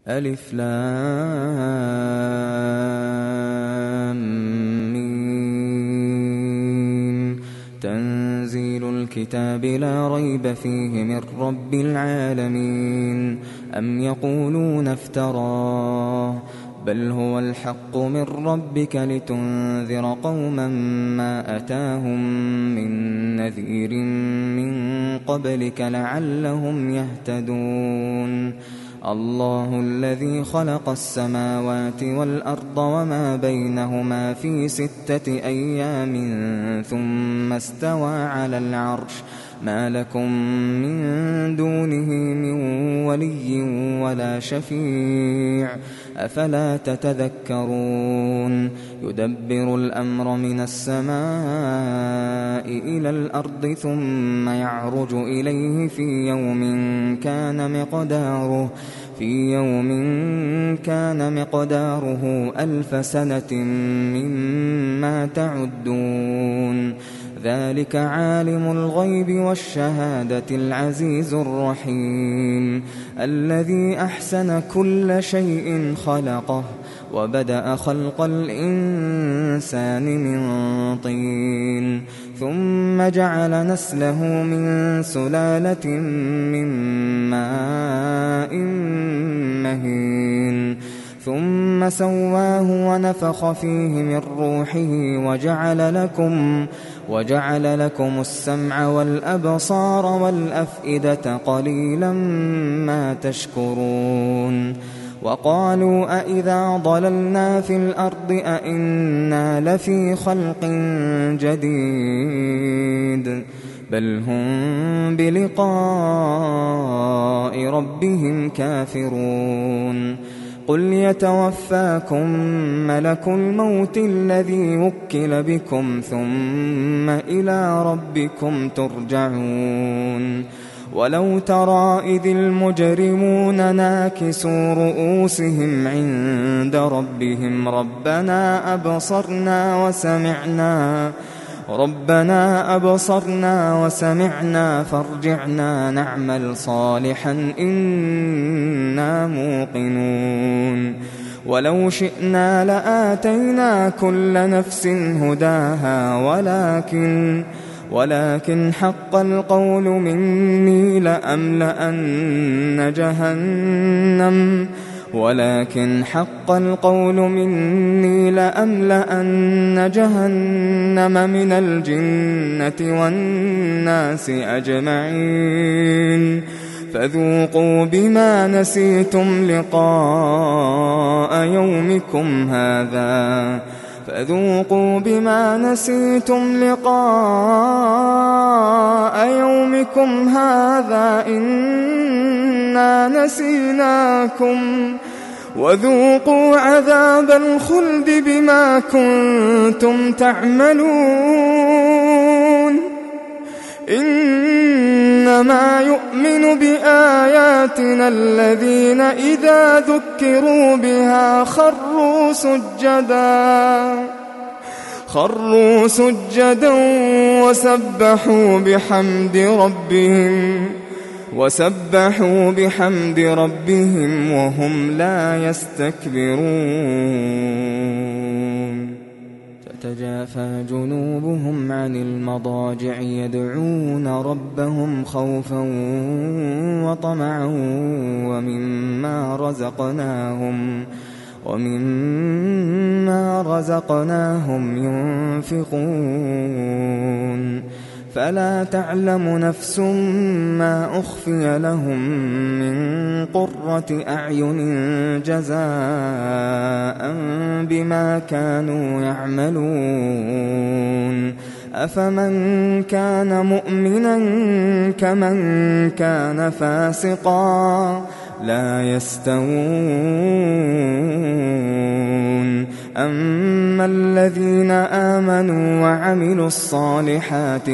ألف لام ميم. تنزيل الكتاب لا ريب فيه من رب العالمين. أم يقولون افتراه بل هو الحق من ربك لتنذر قوما ما أتاهم من نذير من قبلك لعلهم يهتدون. الله الذي خلق السماوات والأرض وما بينهما في 6 أيام ثم استوى على العرش ما لكم من دونه من ولي ولا شفيع أفلا تتذكرون. يدبر الأمر من السماء إلى الأرض ثم يعرج إليه في يوم كان مقداره 1000 سنة مما تعدون. ذلك عالم الغيب والشهادة العزيز الرحيم الذي أحسن كل شيء خلقه وبدأ خلق الإنسان من طين ثم جعل نسله من سلالة من ماء مهين ثم سواه ونفخ فيه من روحه وجعل لكم السمع والأبصار والأفئدة قليلا ما تشكرون. وقالوا أإذا ضللنا في الأرض أإنا لفي خلق جديد بل هم بلقاء ربهم كافرون. قل يتوفاكم ملك الموت الذي وكل بكم ثم إلى ربكم ترجعون. ولو ترى إذ المجرمون ناكسوا رؤوسهم عند ربهم ربنا أبصرنا وسمعنا فارجعنا نعمل صالحا إنا موقنون. ولو شئنا لآتينا كل نفس هداها ولكن حق القول مني لأملأن جهنم من الجنة والناس أجمعين. فذوقوا بما نسيتم لقاء يومكم هذا إنا نسيناكم وذوقوا عذاب الخلد بما كنتم تعملون. إنما يؤمن بآياتنا الذين إذا ذكروا بها خروا سجدا وسبحوا بحمد ربهم وهم لا يستكبرون. تتجافى جنوبهم عن المضاجع يدعون ربهم خوفا وطمعا ومما رزقناهم ينفقون. فلا تعلم نفس ما أخفي لهم من قرة أعين جزاء بما كانوا يعملون. أفمن كان مؤمنا كمن كان فاسقا لا يستوون. أما الذين آمنوا وعملوا الصالحات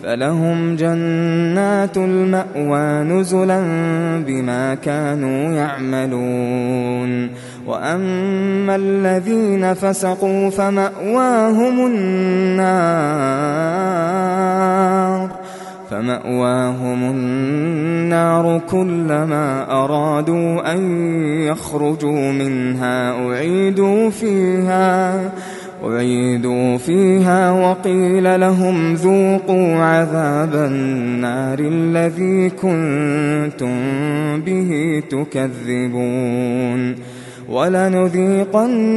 فلهم جنات المأوى نزلا بما كانوا يعملون. وأما الذين فسقوا فمأواهم النار فمأواهم النار كلما أرادوا أن يخرجوا منها أعيدوا فيها وقيل لهم ذوقوا عذاب النار الذي كنتم به تكذبون ولنذيقنهم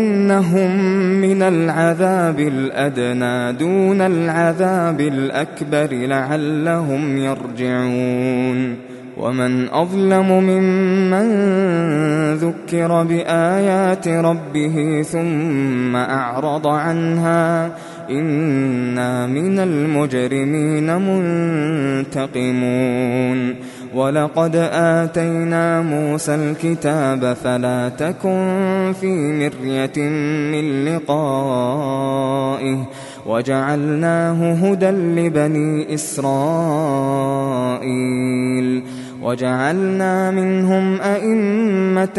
من العذاب الأدنى دون العذاب الأكبر لعلهم يرجعون ومن أظلم ممن ذكر بآيات ربه ثم أعرض عنها إنا من المجرمين منتقمون ولقد آتينا موسى الكتاب فلا تكن في مرية من لقائه وجعلناه هدى لبني إسرائيل وجعلنا منهم أئمة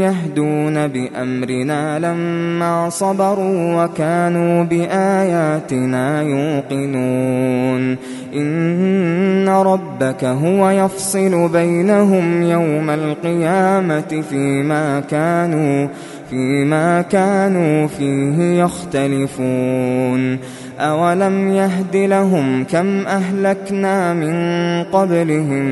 يهدون بأمرنا لما صبروا وكانوا بآياتنا يوقنون إن ربك هو يفصل بينهم يوم القيامة فيما كانوا فيه يختلفون أولم يهد لهم كم أهلكنا من قبلهم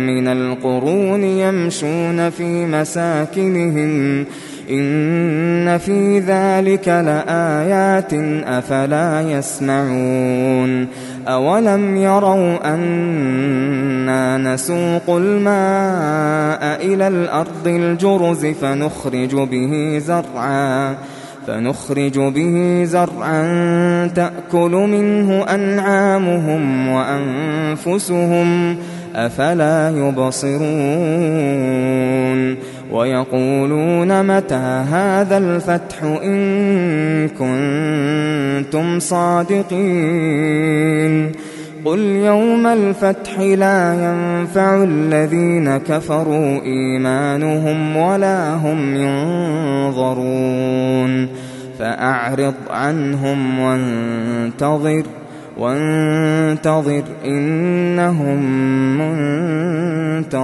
من القرون يمشون في مساكنهم إن في ذلك لآيات أفلا يسمعون أولم يروا أننا نسوق الماء إلى الأرض الجرز فنخرج به زرعا تأكل منه أنعامهم وأنفسهم أفلا يبصرون ويقولون متى هذا الفتح إن كنتم صادقين قل يوم الفتح لا ينفع الذين كفروا إيمانهم ولا هم ينظرون فأعرض عنهم وانتظر إنهم منتظرون